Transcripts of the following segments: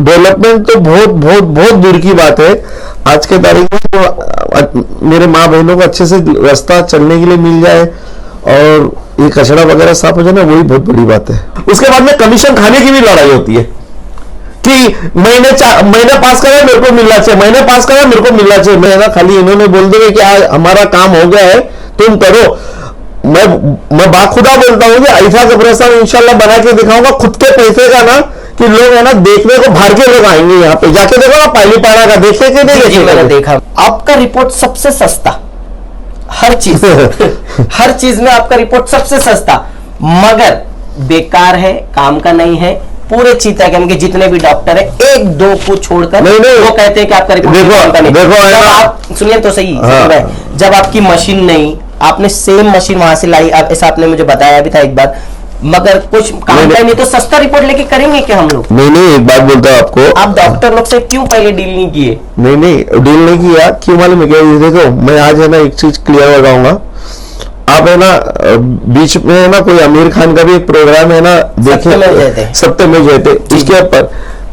Development तो बहुत बहुत बहुत दूर की बात है। आज के तारीख में तो मेरे माँ बहनों को अच्छे से रास्ता चलने के लिए मिल जाए और ये कचरा वगैरह साफ हो जाए ना, वही बहुत बड़ी बात है। उसके बाद में कमीशन खाने की भी लड़ाई होती है कि महीने पास करा मेरे को मिलना चाहिए, महीने पास करा मेरे को मिलना चाहिए। मैं ना खाली इन्होंने बोल दिया कि आज हमारा काम हो गया है तुम करो। मैं बाखुदा बोलता हूँ कि ऐसा कब्रिस्तान इंशाल्लाह बना के दिखाऊंगा खुद के पैसे का ना, कि लोग है ना देखने को बाहर के लोग आएंगे। यहाँ पे जाके देखो ना पालीपाड़ा का, देखे कि नहीं देखे? मैंने देखा। आपका रिपोर्ट सबसे सस्ता, हर चीज हर चीज में आपका रिपोर्ट सबसे सस्ता, मगर बेकार है, काम का नहीं है। पूरे चीतागंज के जितने भी डॉक्टर है, एक दो को छोड़कर वो कहते हैं कि आपका रिपोर्ट काम का नहीं। जब आप सुनिए तो सही, जब आपकी मशीन नहीं, आपने सेम मशीन वहां से लाई, ऐसा आपने मुझे बताया भी था एक बार, मगर कुछ काम का नहीं, तो सस्ता रिपोर्ट लेके करेंगे क्या हम लोग? नहीं, एक बात बोलता हूँ आपको, आप डॉक्टर लोग से क्यों पहले डील नहीं किए? नहीं डील नहीं किया, क्यों मालूम है क्या? देखो मैं आज है ना एक चीज क्लियर लगाऊंगा। आप है ना बीच में है ना कोई आमिर खान का भी एक प्रोग्राम है ना, देखे सत्यमेव जयते, उसके ऊपर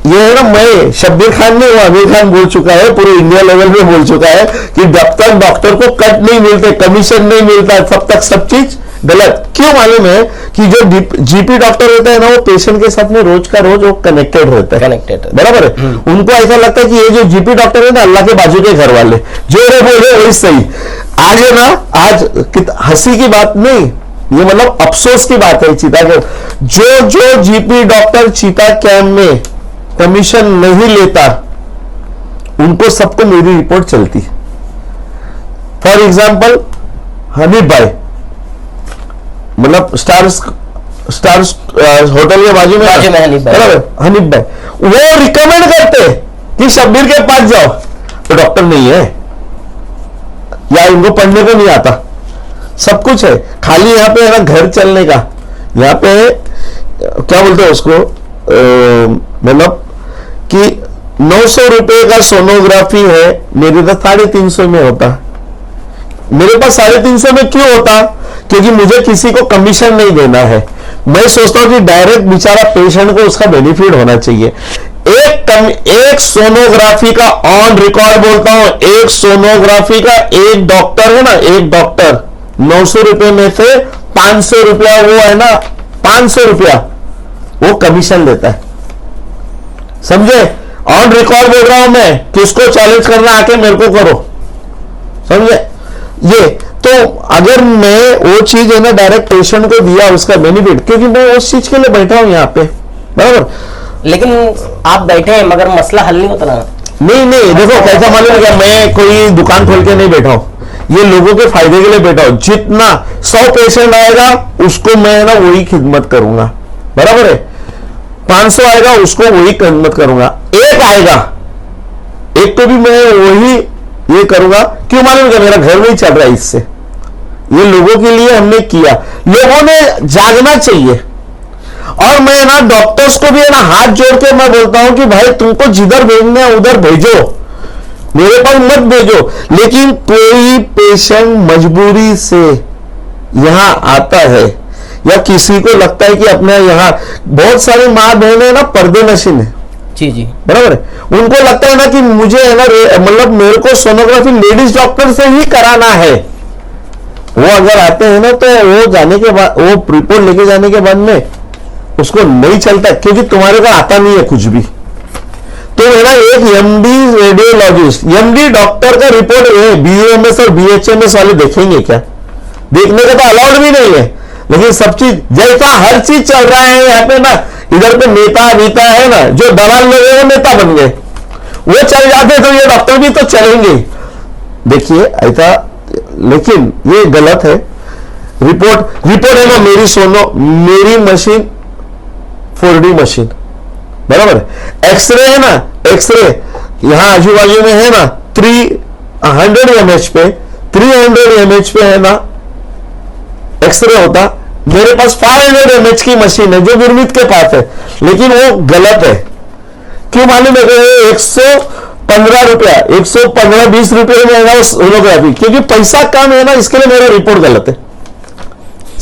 ये है ना, मैं शब्बीर खान ने, वो आमिर खान बोल चुका है, पूरे इंडिया लेवल पे बोल चुका है कि जब तक डॉक्टर को कट नहीं मिलते, कमीशन नहीं मिलता, तब तक सब चीज गलत। क्यों मालूम है कि जो जीपी डॉक्टर होता है ना, वो पेशेंट के साथ में रोज का रोज वो कनेक्टेड रहता है, कनेक्टेड, बराबर है। उनको ऐसा लगता है कि ये जो जीपी डॉक्टर है ना, अल्लाह के बाजू के घर वाले, जो रे बोले वही सही। आज है ना, आज हंसी की बात नहीं, ये मतलब अफसोस की बात है। चीता के जो जीपी डॉक्टर चीता कैंप में कमीशन नहीं लेता, उनको सबको मेरी रिपोर्ट चलती। फॉर एग्जाम्पल हनीफ भाई, मतलब स्टार्स होटल के बाजू में हनीफ भाई, वो रिकमेंड करते कि शब्बीर के पास जाओ, तो डॉक्टर नहीं है या इनको पढ़ने को नहीं आता, सब कुछ है, खाली यहाँ पे है ना घर चलने का। यहाँ पे क्या बोलते हैं उसको, मतलब कि 900 रुपए का सोनोग्राफी है, मेरे तो 350 में होता। मेरे पास 350 में क्यों होता? क्योंकि मुझे किसी को कमीशन नहीं देना है। मैं सोचता हूं कि डायरेक्ट बेचारा पेशेंट को उसका बेनिफिट होना चाहिए। एक सोनोग्राफी का ऑन रिकॉर्ड बोलता हूं, एक सोनोग्राफी का एक डॉक्टर है ना, एक डॉक्टर 900 रुपए में से 500 रुपया वो है ना, 500 रुपया वो कमीशन देता है, समझे? ऑन रिकॉर्ड बोल रहा हूं मैं कि उसको चैलेंज करना आके मेरे को करो, समझे? ये तो अगर मैं वो चीज है ना डायरेक्ट पेशेंट को दिया उसका बेनिफिट, क्योंकि मैं उस चीज के लिए बैठा हूं यहाँ पे, बराबर। लेकिन आप बैठे हैं मगर मसला हल नहीं होता ना। नहीं देखो कैसा मालूम है, मैं कोई दुकान खोल के नहीं बैठा हूं, ये लोगों के फायदे के लिए बैठा हूं। जितना 100 पेशेंट आएगा उसको मैं ना वही खिदमत करूंगा, बराबर है। 500 आएगा उसको वही खिदमत करूंगा, एक आएगा एक को भी मैं वही ये करूंगा। क्यों मालूम है? मेरा घर नहीं चल रहा है इससे, ये लोगों के लिए हमने किया। लोगों ने जागना चाहिए। और मैं ना डॉक्टर्स को भी है ना हाथ जोड़ के मैं बोलता हूं कि भाई तुमको जिधर भेजना है उधर भेजो, मेरे पास मत भेजो। लेकिन कोई पेशेंट मजबूरी से यहां आता है या किसी को लगता है कि अपने यहां बहुत सारी माँ बहनें ना पर्दे नशीन है, जी बराबर है। उनको लगता है ना कि मुझे है ना मतलब मेरे को सोनोग्राफी लेडीज डॉक्टर से ही कराना है। वो अगर आते हैं ना तो वो जाने के बाद, वो रिपोर्ट लेके जाने के बाद में उसको नहीं चलता, क्योंकि तुम्हारे को आता नहीं है कुछ भी। तो है ना एक एमडी रेडियोलॉजिस्ट, एमडी डॉक्टर का रिपोर्ट बीएमएस और बीएचएमएस वाले देखेंगे क्या? देखने का तो अलाउड भी नहीं है। लेकिन सब चीज जैसा हर चीज चल रहा है यहाँ पे ना, इधर पे नेता है ना, जो दलाल लोग हैं वो नेता बन गए, वो चल जाते तो ये डॉक्टर भी तो चलेंगे। देखिए ऐसा, लेकिन ये गलत है। रिपोर्ट है ना, मेरी मशीन 4D मशीन, बराबर है। एक्सरे है ना, एक्सरे यहां आजू बाजू में है ना 300 mH पे, 300 mH पे है ना एक्सरे होता। मेरे पास 500 mH की मशीन है जो गुरमीत के पास है, लेकिन वो गलत है। क्यों मालूम है? 115 रुपया, 115-20 रुपये में है ना सोनोग्राफी, क्योंकि पैसा कम है ना, इसके लिए मेरा रिपोर्ट गलत है,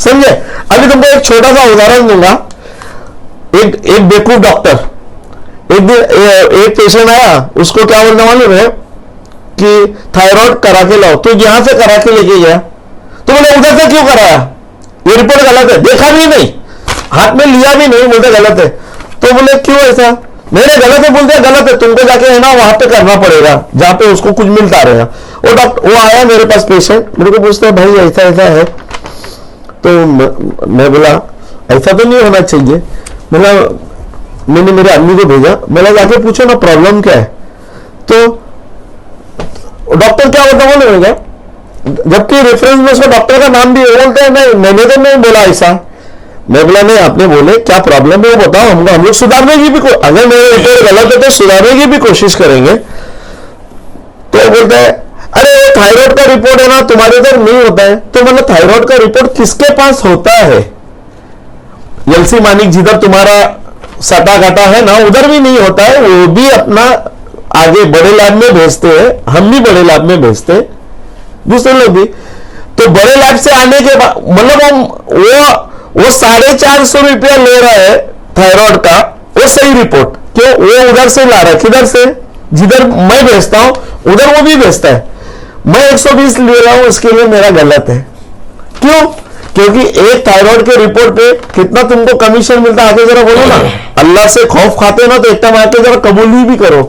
समझे? अभी तुमको एक छोटा सा उदाहरण दूंगा। एक बेवकूफ डॉक्टर एक दिन एक पेशेंट आया, उसको क्या बोलना मालूम है कि थायराइड करा के लाओ, तो यहां से करा के लेके गया, तो बोले उधर से क्यों कराया, ये रिपोर्ट गलत है, देखा भी नहीं, हाथ में लिया भी नहीं, बोलते गलत है। तो बोले क्यों ऐसा, मैंने गलत है, बोलते गलत है, तुमको जाके है ना वहां पे करना पड़ेगा जहां पे उसको कुछ मिलता रहेगा। वो डॉक्टर वो आया मेरे पास पेशेंट, मेरे को पूछता है भाई ऐसा ऐसा है, तो मैं बोला ऐसा तो नहीं होना चाहिए, मैंने मेरे आदमी को भेजा, मैंने जाके पूछो ना प्रॉब्लम क्या है, तो डॉक्टर क्या होता बोलेगा, जबकि रेफरेंस में उसका डॉक्टर का नाम भी बोलते हैं, नहीं मैंने तो नहीं बोला ऐसा। मैं बोला नहीं, आपने बोले क्या प्रॉब्लम है वो बताओ, हम लोग सुधारने की भी अगर मेरे रिपोर्ट गलत है तो सुधारने की भी कोशिश करेंगे। तो बोलते हैं अरे वो थायराइड का रिपोर्ट है ना तुम्हारे इधर नहीं होता है, तो मतलब थायराइड का रिपोर्ट किसके पास होता है, एलसी मानिक जिधर तुम्हारा सटा घटा है ना उधर भी नहीं होता है, वो भी अपना आगे बड़े लैब में भेजते हैं, हम भी बड़े लैब में भेजते हैं, दूसरे लोग भी। तो बड़े लैब से आने के बाद मतलब हम वो 450 रुपया ले रहा है थायराइड का, वो सही रिपोर्ट क्यों वो उधर से ला रहा है, किधर से, जिधर मैं भेजता हूं उधर वो भी भेजता है, मैं 120 ले रहा हूं, उसके लिए मेरा गलत है। क्यों, क्योंकि एक थायराइड के रिपोर्ट पे कितना तुमको कमीशन मिलता है, आगे जरा बोलो ना, अल्लाह से खौफ खाते ना तो एक टाइम आके जरा कबूली भी करो।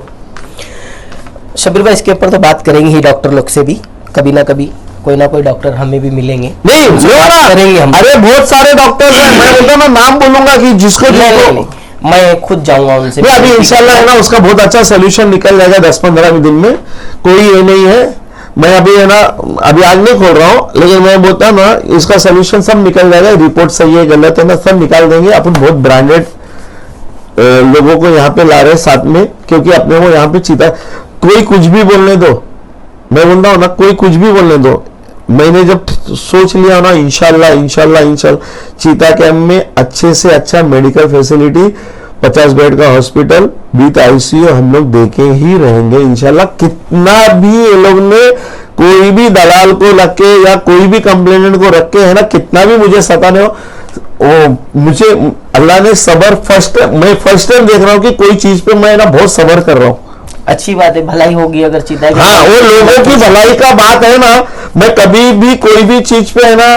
शब्बीर भाई इसके ऊपर तो बात करेंगे ही, डॉक्टर लोग से भी कभी ना कभी कोई ना कोई डॉक्टर हमें भी मिलेंगे, नहीं बात करेंगे हम। अरे बहुत सारे डॉक्टर हैं, मैं बोलता ना नाम बोलूंगा कि जिसको नहीं, मैं खुद जाऊंगा उनसे, अभी इंशाल्लाह है ना उसका बहुत अच्छा सोल्यूशन निकल जाएगा 10-15 दिन में, कोई ये नहीं है। मैं अभी है ना अभी आज नहीं खोल रहा हूँ, लेकिन मैं बोलता ना इसका सोल्यूशन सब निकल जाएगा, रिपोर्ट सही है गलत है ना सब निकाल देंगे। अपन बहुत ब्रांडेड लोगों को यहाँ पे ला रहे हैं साथ में, क्योंकि अपने को यहाँ पे चीता कोई कुछ भी बोलने दो, मैं बोल रहा हूँ ना कोई कुछ भी बोलने दो, मैंने जब सोच लिया ना इंशाल्लाह चीता कैंप में अच्छे से अच्छा मेडिकल फैसिलिटी, 50 बेड का हॉस्पिटल विद आईसीयू हम लोग देके ही रहेंगे इंशाल्लाह। कितना भी ये लोग ने कोई भी दलाल को रख के या कोई भी कंप्लेनेंट को रख के है ना कितना भी मुझे सताने हो, वो मुझे अल्लाह ने सबर मैं फर्स्ट टाइम देख रहा हूँ कि कोई चीज पे मैं ना बहुत सबर कर रहा हूँ। अच्छी बात है, भलाई होगी अगर चीता, हाँ वो लोगों की भलाई का बात है ना, मैं कभी भी कोई भी चीज पे है ना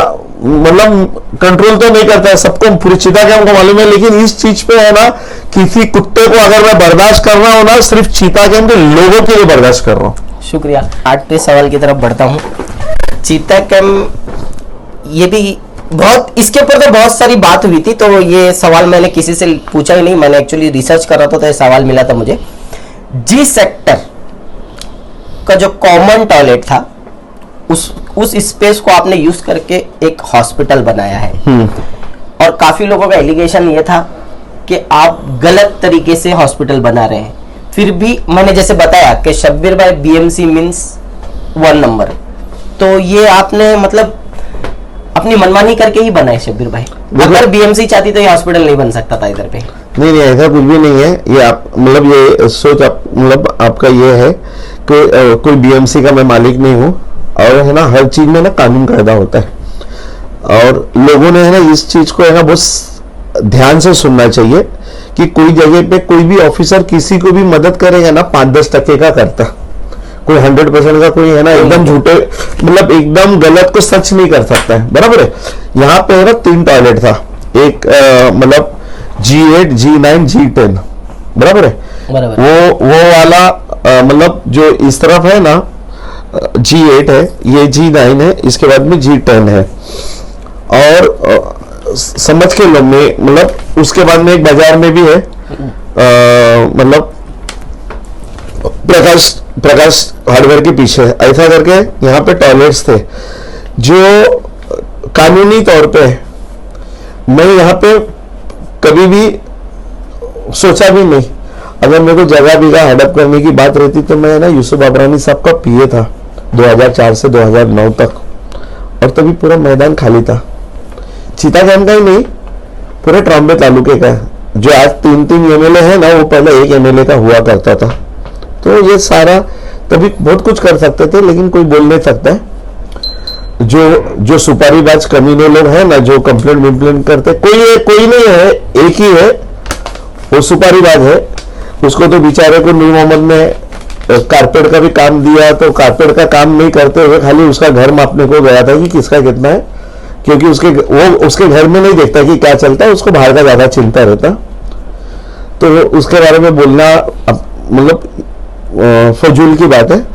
मतलब कंट्रोल तो नहीं करता है, सबको पूरी चीता कैंप को मालूम है, लेकिन इस चीज पे है ना किसी कुत्ते को अगर मैं बर्दाश्त कर रहा हूँ ना सिर्फ चीता कैंप के लोगों के लिए बर्दाश्त कर रहा हूँ। शुक्रिया। 8वें सवाल की तरफ बढ़ता हूँ। चीता कैंप ये भी बहुत, इसके ऊपर तो बहुत सारी बात हुई थी, तो ये सवाल मैंने किसी से पूछा ही नहीं, मैंने एक्चुअली रिसर्च कर रहा था तो ये सवाल मिला था मुझे। जी सेक्टर का जो कॉमन टॉयलेट था उस स्पेस को आपने यूज करके एक हॉस्पिटल बनाया है, और काफी लोगों का एलिगेशन ये था कि आप गलत तरीके से हॉस्पिटल बना रहे हैं। फिर भी मैंने जैसे बताया कि शब्बीर भाई बीएमसी मींस 1 नंबर, तो ये आपने मतलब अपनी मनमानी करके ही बनाए शब्बीर भाई। अगर बीएमसी चाहती तो ये हॉस्पिटल नहीं बन सकता था इधर पे। नहीं ऐसा कुछ भी नहीं है, ये आप मतलब ये सोच आप मतलब आपका ये है कि कोई बीएमसी का मैं मालिक नहीं हूँ, और है ना हर चीज में ना कानून कायदा होता है, और लोगों ने है ना इस चीज को है ना बहुत ध्यान से सुनना चाहिए कि कोई जगह पे कोई भी ऑफिसर किसी को भी मदद करेगा ना 5-10% का करता, कोई 100% का कोई है ना एकदम झूठे मतलब एकदम गलत को सच नहीं कर सकता है, बराबर है। यहाँ पे है ना 3 टॉयलेट था, एक मतलब G8, G9, G10, बराबर है। वो वाला मतलब जो इस तरफ है ना G8 है, ये G9 है, इसके बाद में G10 है, और समझ के लो में मतलब उसके बाद में एक बाजार में भी है मतलब प्रकाश हार्डवेयर के पीछे, ऐसा करके यहाँ पे टॉयलेट्स थे जो कानूनी तौर पे मैं यहाँ पे कभी भी सोचा भी नहीं। अगर मेरे को जगह बिगा हेडअप करने की बात रहती तो मैं ना यूसुफ अबरानी साहब का पीए था 2004 से 2009 तक, और तभी पूरा मैदान खाली था, चीता कैंप का ही नहीं पूरे ट्रॉम्बे तालुके का, जो आज 3-3 एमएलए है ना वो पहले 1 एमएलए का हुआ करता था। तो ये सारा तभी बहुत कुछ कर सकते थे, लेकिन कोई बोल नहीं सकता है। जो सुपारीबाज कमीने लोग हैं ना जो कंप्लेंट करते, कोई नहीं है, एक ही है वो सुपारीबाज है। उसको तो बेचारे को नूर मोहम्मद ने कारपेट का भी काम दिया, तो कारपेट का काम नहीं करते हुए खाली उसका घर मापने को गया था कि किसका कितना है, क्योंकि उसके घर में नहीं देखता कि क्या चलता है, उसको बाहर का ज्यादा चिंता रहता। तो उसके बारे में बोलना मतलब फजूल की बात है।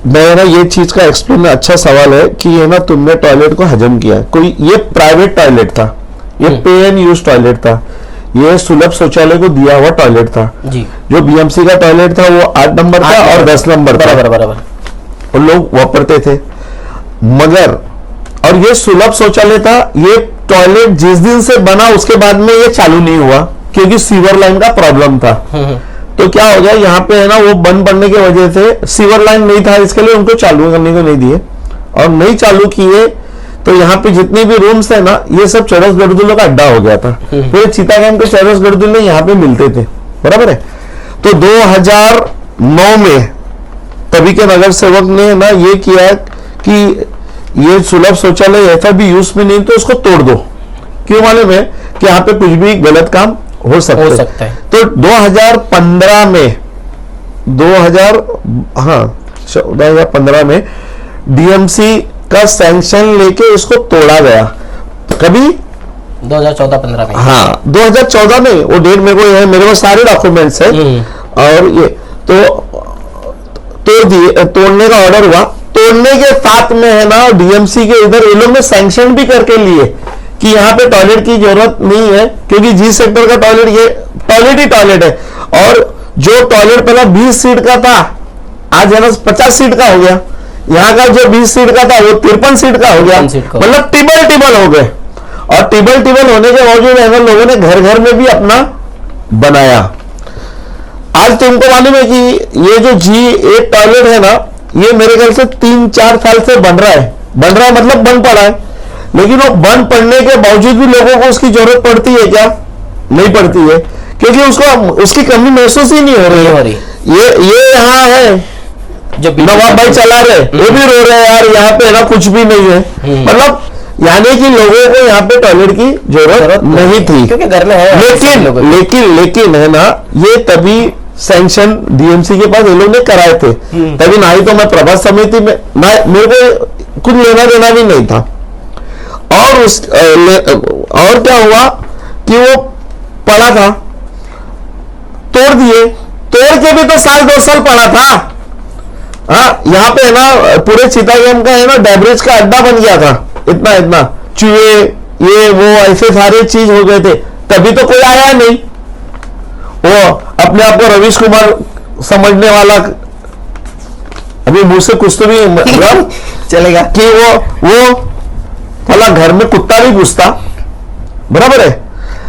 मैं ना ये चीज का एक्सप्लेन, अच्छा सवाल है कि ये ना तुमने टॉयलेट को हजम किया, कोई ये प्राइवेट टॉयलेट था, ये पे एंड यूज टॉयलेट था, ये सुलभ शौचालय को दिया हुआ टॉयलेट था जी। जो बीएमसी का टॉयलेट था वो 8 नंबर था और 10 नंबर था, बराबर और लोग वापरते थे। मगर और ये सुलभ शौचालय था, ये टॉयलेट जिस दिन से बना उसके बाद में ये चालू नहीं हुआ क्योंकि सीवर लाइन का प्रॉब्लम था। तो क्या हो गया यहाँ पे है ना, वो बंद पड़ने की वजह से सीवर लाइन नहीं था, इसके लिए उनको चालू करने को नहीं दिए और नहीं चालू किए, तो यहाँ पे जितने भी रूम्स है ना ये सब चरस गड़दुल्लों का अड्डा हो गया था। पूरे चिटागंग के चरस गड़दुल्ले यहाँ पे मिलते थे, बराबर है। तो 2009 में तभी के नगर सेवक ने ना ये किया कि ये सुलभ शौचालय ऐसा भी यूज में नहीं तो उसको तोड़ दो, क्यों मालूम है कि यहाँ पे कुछ भी गलत काम हो सकता है। तो 2015 में 2015 में डीएमसी का सैंक्शन लेके इसको तोड़ा गया। कभी 2014-15 में, हाँ 2014 में, वो डेट मेरे को है, मेरे पास सारे डॉक्यूमेंट्स है। और ये तो तोड़ दिए, तोड़ने का ऑर्डर हुआ। तोड़ने के साथ में है ना डीएमसी के इधर ये लोग ने सैंक्शन भी करके लिए कि यहाँ पे टॉयलेट की जरूरत नहीं है, क्योंकि जी सेक्टर का टॉयलेट ये टॉयलेट ही टॉयलेट है। और जो टॉयलेट पहला 20 सीट का था आज है ना 50 सीट का हो गया। यहाँ का जो 20 सीट का था वो 53 सीट का हो गया, मतलब टिबल हो गए। और टिबल होने के बावजूद है ना लोगों ने घर घर में भी अपना बनाया। आज तुमको मालूम है कि ये जो G8 टॉयलेट है ना, ये मेरे ख्याल से 3-4 साल से बन रहा है मतलब बन पड़ा है, लेकिन वो बंद पड़ने के बावजूद भी लोगों को उसकी जरूरत पड़ती है क्या? नहीं पड़ती है, क्योंकि उसको उसकी कमी महसूस ही नहीं हो रही है। ये यहाँ है जो नवाब भाई चला रहे, वो भी रो रहे हैं यार, यहाँ पे ना कुछ भी नहीं है। मतलब यानी कि लोगों को यहाँ पे टॉयलेट की जरूरत नहीं थी, क्योंकि घर में है। लेकिन है ना, ये तभी सैंक्शन डीएमसी के पास ये लोग ने कराए थे, तभी ना ही तो मैं प्रभात समिति में ना, मेरे को कुछ लेना देना भी नहीं था। और क्या हुआ कि वो पड़ा था, तोड़ दिए, तोड़ के भी तो 1-2 साल पड़ा था। हाँ, यहाँ पे है ना पूरे चिटागंग का है ना डेब्रिज का अड्डा बन गया था, इतना चूहे ये वो ऐसे सारे चीज हो गए थे, तभी तो कोई आया नहीं। वो अपने आप को रवीश कुमार समझने वाला, अभी मुझ से कुछ तो भी चलेगा कि वो भला घर में कुत्ता भी घुसता, बराबर है।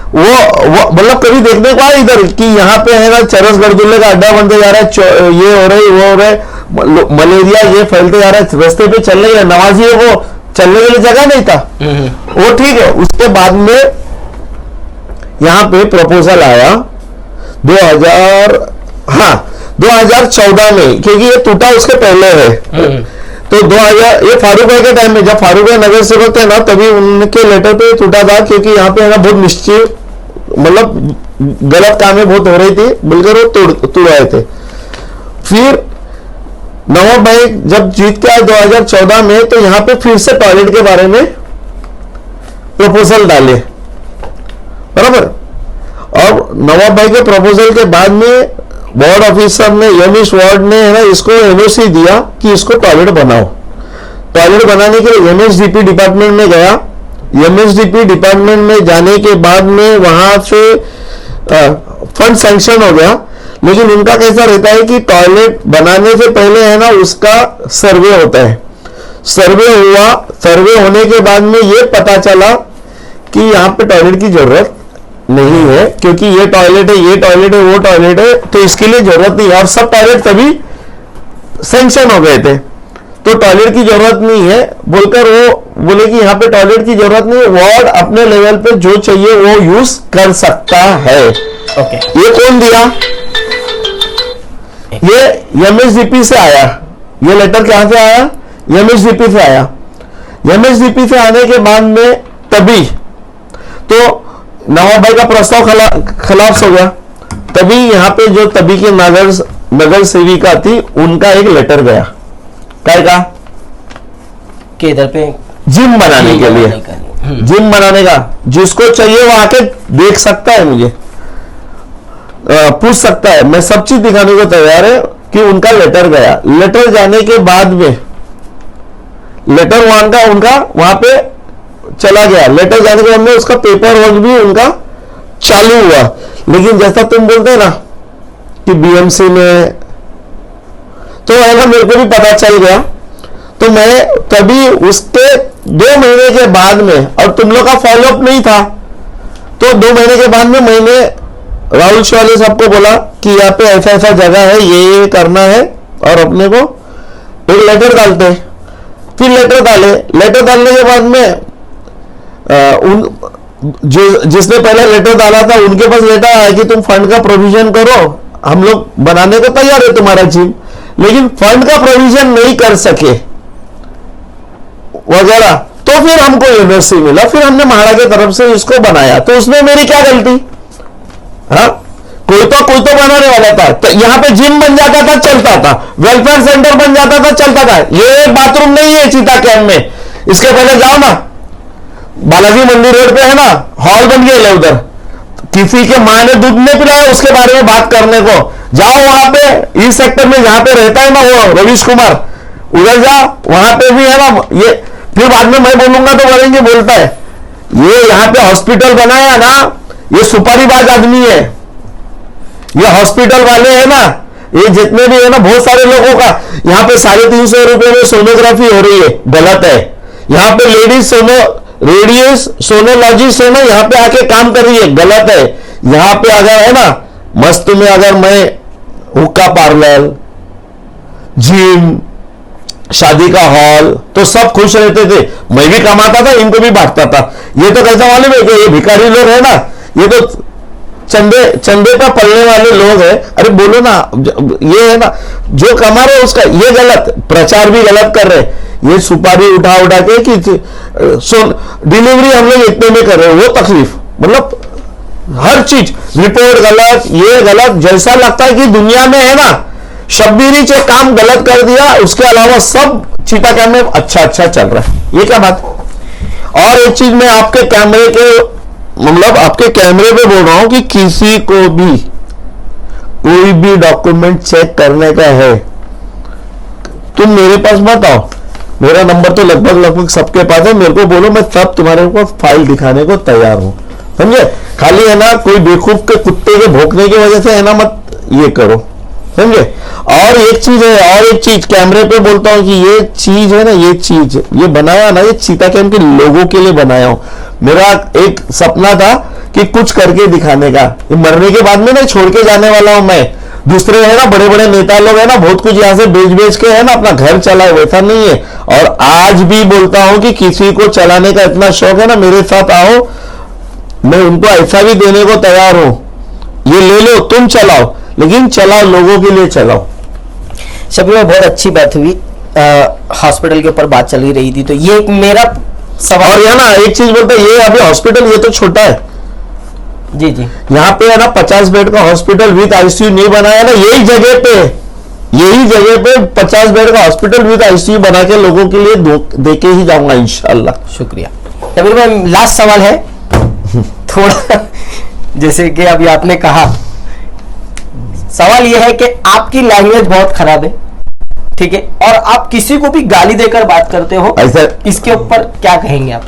वो मतलब कभी देखने को आया इधर कि यहाँ पे है ना चरस गड़दुल्ले का अड्डा बनते जा रहा है, ये हो रहा है वो हो रहा है, मलेरिया ये फैलते जा रहा है, रास्ते पे चलने के लिए नवाजियों को चलने के लिए जगह नहीं था। वो ठीक है। उसके बाद में यहाँ पे प्रपोजल आया 2014 में, क्योंकि ये टूटा उसके पहले है। तो 2000 ये फारूक भाई के टाइम में, जब फारूक भाई नगर सेवक थे ना, तभी उनके लेटर पे टूटा था, क्योंकि यहाँ पे है ना बहुत निश्चित मतलब गलत कामें बहुत हो रही थी, बिल्कुल वो तोड़ाए थे। फिर नवाब भाई जब जीत के आए 2014 में, तो यहाँ पे फिर से टॉयलेट के बारे में प्रपोजल डाले, बराबर। और नवाब भाई के प्रपोजल के बाद में बोर्ड ऑफिसर ने, यमिश वार्ड ने है ना इसको एनओसी दिया कि इसको टॉयलेट बनाओ। टॉयलेट बनाने के लिए एमएसडीपी डिपार्टमेंट में गया। एमएसडीपी डिपार्टमेंट में जाने के बाद में वहां से फंड सैंक्शन हो गया, लेकिन उनका कैसा रहता है कि टॉयलेट बनाने से पहले है ना उसका सर्वे होता है। सर्वे हुआ, सर्वे होने के बाद में ये पता चला कि यहाँ पे टॉयलेट की जरूरत नहीं है, क्योंकि ये टॉयलेट है, ये टॉयलेट है, वो टॉयलेट है, तो इसके लिए जरूरत नहीं है। और सब टॉयलेट तभी सैंक्शन हो गए थे, तो टॉयलेट की जरूरत नहीं है बोलकर वो बोले कि यहाँ पे टॉयलेट की जरूरत नहीं है, वार्ड अपने लेवल पे जो चाहिए वो यूज कर सकता है। ओके। ये कौन दिया? ये एमएसडीपी से आया। ये लेटर कहां से आया? एमएसडीपी से आया। एमएसडीपी से आने के बाद में तभी तो नवाब भाई का प्रस्ताव खिलाफ हो गया, तभी यहाँ पे जो तभी की नगर सेविका थी, उनका एक लेटर गया, क्या कहा कि इधर पे जिम बनाने के लिए, जिम बनाने का, जिसको चाहिए वो आके देख सकता है, मुझे पूछ सकता है, मैं सब चीज दिखाने को तैयार है कि उनका लेटर गया। लेटर जाने के बाद में लेटर वन का उनका वहां पे चला गया, लेटर जाने के बाद में उसका पेपर वर्क भी उनका चालू हुआ। लेकिन जैसा तुम बोलते हैं ना कि बीएमसी में, तो है ना, मेरे को भी पता चल गया। तो मैं तभी उसके 2 महीने के बाद में, और तुम लोग का फॉलोअप नहीं था, तो 2 महीने के बाद में मैंने राहुल शॉले साहब को बोला कि यहाँ पे ऐसा ऐसा जगह है, ये करना है, और अपने को एक लेटर डालते हैं। फिर लेटर डाले, लेटर डालने के बाद में जिसने पहले लेटर डाला था उनके पास लेटर आया कि तुम फंड का प्रोविजन करो, हम लोग बनाने को तैयार है तुम्हारा जिम, लेकिन फंड का प्रोविजन नहीं कर सके वगैरह। तो फिर हमको यूनिवर्सिटी मिला, फिर हमने महाड़ा की तरफ से इसको बनाया। तो उसमें मेरी क्या गलती? हाँ, कोई तो बनाने वाला था। तो यहाँ पे जिम बन जाता था, चलता था, वेलफेयर सेंटर बन जाता था, चलता था। ये एक बाथरूम नहीं है चीता कैंप में, इसके पहले जाओ ना, बालाजी मंदिर रोड पे है ना, हॉल बन गया उधर, किसी के मां ने दूध नहीं पिलाया उसके बारे में बात करने को, जाओ वहां पे इस सेक्टर में जहां पे रहता है ना वो रवीश कुमार, उधर जाओ, वहां पे भी है ना। ये फिर बाद में मैं बोलूंगा तो बोलेंगे, बोलता है ये यहाँ पे हॉस्पिटल बनाया ना, ये सुपारीबाज आदमी है, ये हॉस्पिटल वाले है ना, ये जितने भी है ना, बहुत सारे लोगों का यहाँ पे 350 रुपए में सोनोग्राफी हो रही है, गलत है। यहाँ पे लेडीज रेडियस सोनोलॉजिस्ट है ना, यहाँ पे आके काम कर रही है, गलत है। यहाँ पे अगर है ना मस्त में, अगर मैं हुक्का पार्लर, जिम, शादी का हॉल, तो सब खुश रहते थे, मैं भी कमाता था, इनको भी बांटता था। ये तो कैसा मालूम है कि ये भिखारी लोग है ना, ये तो चंदे पर पलने वाले लोग हैं। अरे बोलो ना, ये है ना जो कमा रहे उसका, ये गलत प्रचार भी गलत कर रहे, ये सुपारी उठा के कि डिलीवरी हम लोग इतने में कर रहे हैं, वो तकलीफ, मतलब हर चीज रिपोर्ट गलत, ये गलत, जैसा लगता है कि दुनिया में है ना शब्बीरी से काम गलत कर दिया, उसके अलावा सब चीता कैम में अच्छा चल रहा है। ये क्या बात? और एक चीज मैं आपके कैमरे के, मतलब आपके कैमरे पे बोल रहा हूं कि किसी को भी कोई भी डॉक्यूमेंट चेक करने का है, तुम मेरे पास मत आओ, मेरा नंबर तो लगभग सबके पास है, मेरे को बोलो, मैं सब तुम्हारे को फाइल दिखाने को तैयार हूं, समझे? खाली है ना कोई बेवकूफ के कुत्ते के भौंकने की वजह से है ना मत ये करो, समझे? और एक चीज कैमरे पे बोलता हूं कि ये चीज है ना, ये चीज ये बनाया ना, ये चीता कैंप के लोगों के लिए बनाया हूं। मेरा एक सपना था कि कुछ करके दिखाने का, ये मरने के बाद में नहीं छोड़ के जाने वाला हूं मैं। दूसरे है ना बड़े नेता लोग है ना, बहुत कुछ यहाँ से बेच के है ना अपना घर चलाए, वैसा नहीं है। और आज भी बोलता हूं कि किसी को चलाने का इतना शौक है ना, मेरे साथ आओ, मैं उनको ऐसा भी देने को तैयार हूं, ये ले लो, तुम चलाओ, लेकिन चलाओ, लोगों के लिए चलाओ। शबीर में बहुत अच्छी बात हुई, हॉस्पिटल के ऊपर बात चली रही थी, तो ये एक मेरा सवाल। और यहाँ ना एक चीज बोलते हैं, ये अभी हॉस्पिटल ये तो छोटा है जी, यहाँ पे है ना 50 बेड का हॉस्पिटल विद आईसीयू नहीं बनाया ना, यही जगह पे 50 बेड का हॉस्पिटल विद आईसीयू बना के लोगों के लिए दे के ही जाऊंगा इंशाल्लाह। शुक्रिया। शबीर भाई, लास्ट सवाल है थोड़ा, जैसे कि अभी आपने कहा, सवाल यह है कि आपकी लैंग्वेज बहुत खराब है, ठीक है, और आप किसी को भी गाली देकर बात करते हो, ऐसा इसके ऊपर क्या कहेंगे आप?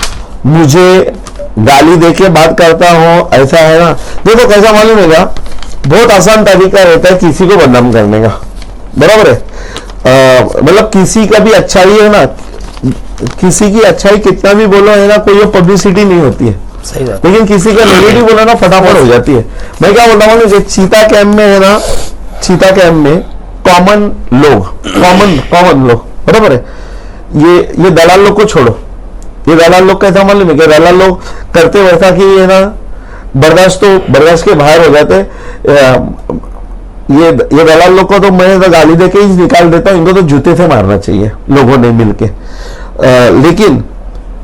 मुझे गाली देके बात करता हूँ ऐसा है ना, देखो कैसा मालूम है क्या, बहुत आसान तरीका रहता है किसी को बदनाम करने का, बराबर है? मतलब किसी का भी अच्छाई है ना, किसी की अच्छाई कितना भी बोलो है ना, कोई पब्लिसिटी नहीं होती है, सही बात। लेकिन किसी का नेगेटिव बोला ना फटाफट हो जाती है। मैं क्या बोलता हूँ, चीता कैंप में है ना, चीता कैंप में कॉमन लोग बराबर है, ये दलाल लोग को छोड़ो, ये दलाल लोग कैसा मालूम है, दलाल लोग करते वैसा कि है ना बर्दाश्त के बाहर हो जाते। ये दलाल लोग को तो मैं तो गाली देके ही निकाल देता हूँ, इनको तो जूते से मारना चाहिए लोगों ने मिलके। लेकिन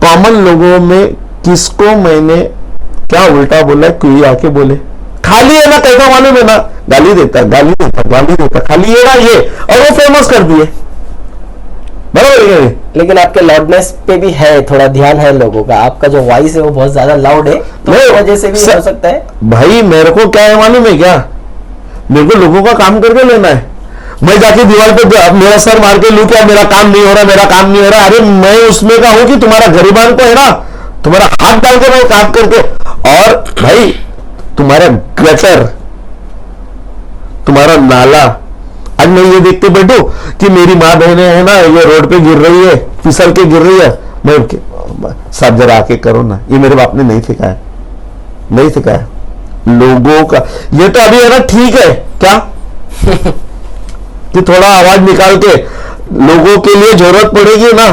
कॉमन लोगों में किसको मैंने क्या उल्टा बोला, कोई आके बोले, खाली है ना, कैसा मालूम है ना, गाली देता खाली ये ना ये, और वो फेमस कर दिए, बराबर है। लेकिन आपके लाउडनेस पे भी है थोड़ा ध्यान है लोगों का, आपका जो वॉइस है वो बहुत ज्यादा लाउड है, तो इस वजह से भी हो सकता है। भाई मेरे को क्या है मालूम है क्या, मेरे को लोगों का काम करके लेना है। मैं जाके दीवार पे मेरा सर मार के लूं क्या, मेरा काम नहीं हो रहा, अरे मैं उसमें का हूं कि तुम्हारा गरीबान को है ना, तुम्हारा हाथ डाल के मैं काम करके, और भाई तुम्हारा गटर, तुम्हारा नाला, आज मैं ये देखते बैठू कि मेरी माँ बहनें है ना, ये रोड पे गिर रही है, फिसल के गिर रही है, मैं सब जरा आके करो ना, ये मेरे बाप ने नहीं सिखाया लोगों का। ये तो अभी है ना ठीक है क्या कि थोड़ा आवाज निकाल के लोगों के लिए जरूरत पड़ेगी ना,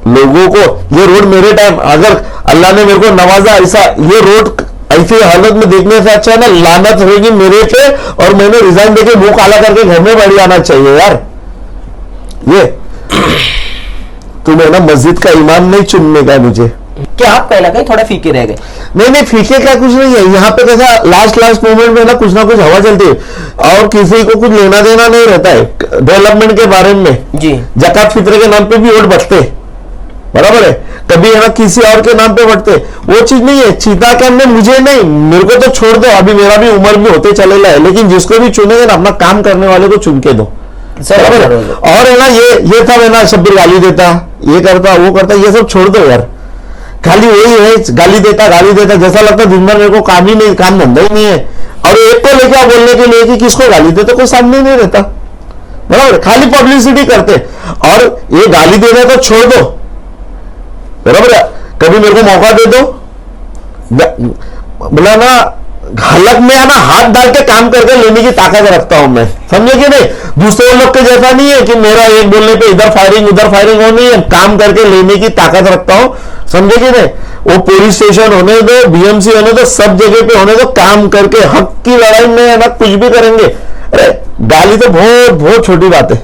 लोगों को ये रोड मेरे टाइम, अगर अल्लाह ने मेरे को नवाजा ऐसा, ये रोड ऐसी हालत में देखने से अच्छा है ना लानत होगी मेरे पे, और मैंने रिजाइन देके मुंह काला करके घर में बैठ जाना चाहिए यार। ये तुम्हें ना मस्जिद का इमाम नहीं चुनने का मुझे, क्या आप कहीं ना कहीं थोड़ा फीके रह गए? नहीं फीके का कुछ नहीं है, यहाँ पे कैसा लास्ट मोमेंट में ना कुछ हवा चलती है, और किसी को कुछ लेना देना नहीं रहता है डेवलपमेंट के बारे में जी। ज़कात फित्र के नाम पे भी वोट बटते, बराबर है, कभी है ना किसी और के नाम पे बढ़ते, वो चीज नहीं है। चीता के हमने मुझे नहीं, मेरे को तो छोड़ दो, अभी मेरा भी उम्र भी होते चलेगा है, लेकिन जिसको भी चुनेंगे ना अपना काम करने वाले को चुन के दो, बराबर है। और है ना ये था है ना, शब्बीर गाली देता, ये करता वो करता, ये सब छोड़ दो यार, खाली वही है गाली देता, जैसा लगता दिन भर मेरे को काम ही नहीं, काम धंधा ही नहीं है, और एक को लेकर बोलने के लिए कि किसको गाली देते, कोई सामने नहीं रहता, बराबर, खाली पब्लिसिटी करते, और ये गाली देना तो छोड़ दो, बराबर है। कभी मेरे को मौका दे दो, बोला ना हलक में आना हाथ डाल के काम करके लेने की ताकत रखता हूं मैं, समझे कि नहीं। दूसरे लोग के जैसा नहीं है कि मेरा एक बोलने पे इधर फायरिंग उधर फायरिंग हो, नहीं है, काम करके लेने की ताकत रखता हूं, समझे कि नहीं। वो पुलिस स्टेशन होने दो, बीएमसी होने दो, सब जगह पे होने दो, काम करके हक की लड़ाई में है ना कुछ भी करेंगे। अरे गाली तो बहुत छोटी बात है,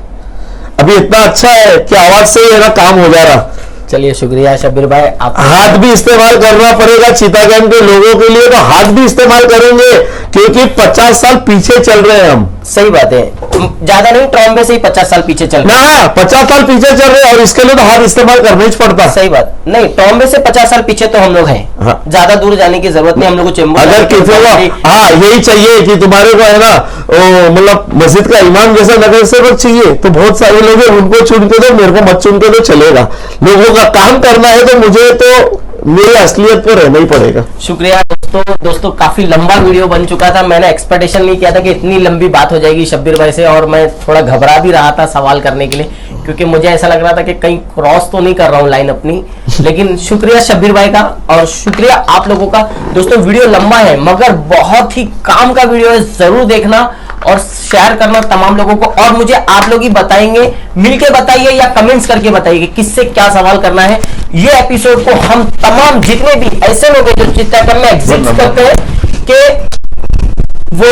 अभी इतना अच्छा है कि आवाज से ही है ना काम हो जा रहा। चलिए शुक्रिया शब्बीर भाई, आप हाथ भी इस्तेमाल करना पड़ेगा चितागंज के लोगों के लिए, तो हाथ भी इस्तेमाल करेंगे, क्योंकि 50 साल पीछे चल रहे हैं हम। सही बात है, ज्यादा नहीं, ट्रॉम्बे से ही 50 साल पीछे चल रहे हैं, 50 साल पीछे चल रहे हैं, और इसके लिए तो हाथ इस्तेमाल करना ही पड़ता। सही बात नहीं, ट्रॉम्बे से 50 साल पीछे तो हम लोग हैं, हाँ। ज्यादा दूर जाने की जरूरत नहीं हम लोग को। चेंबूर अगर किसी को हाँ यही चाहिए कि तुम्हारे को है ना मतलब मस्जिद का इमाम जैसा नगर सेवक चाहिए, तो बहुत सारे लोग हैं, उनको चुन के दो, मेरे को मत चुन के दो, चलेगा। लोगों का काम करना है तो मुझे तो मेरी असलियत पर रहना ही पड़ेगा। शुक्रिया दोस्तों काफी लंबा वीडियो बन चुका था, मैंने एक्सपेक्टेशन नहीं किया था कि इतनी लंबी बात हो जाएगी शब्बीर भाई से, और मैं थोड़ा घबरा भी रहा था सवाल करने के लिए, क्योंकि मुझे ऐसा लग रहा था कि कहीं क्रॉस तो नहीं कर रहा हूँ लाइन अपनी। लेकिन शुक्रिया शब्बीर भाई का, और शुक्रिया आप लोगों का। दोस्तों वीडियो लंबा है मगर बहुत ही काम का वीडियो है, जरूर देखना और शेयर करना तमाम लोगों को, और मुझे आप लोग ही बताएंगे, मिलके बताइए या कमेंट्स करके बताइए किससे क्या सवाल करना है। ये एपिसोड को हम तमाम जितने भी ऐसे लोग हैं जो चित्तौड़गढ़ में एग्जिस्ट करते हैं कि वो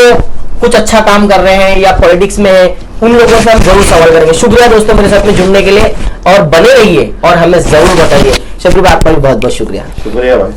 कुछ अच्छा काम कर रहे हैं या पॉलिटिक्स में है, उन लोगों से हम जरूर सवाल करेंगे। शुक्रिया दोस्तों मेरे साथ में जुड़ने के लिए, और बने रहिए और हमें जरूर बताइए। शब्बीर भाई आपका भी बहुत बहुत शुक्रिया। शुक्रिया भाई।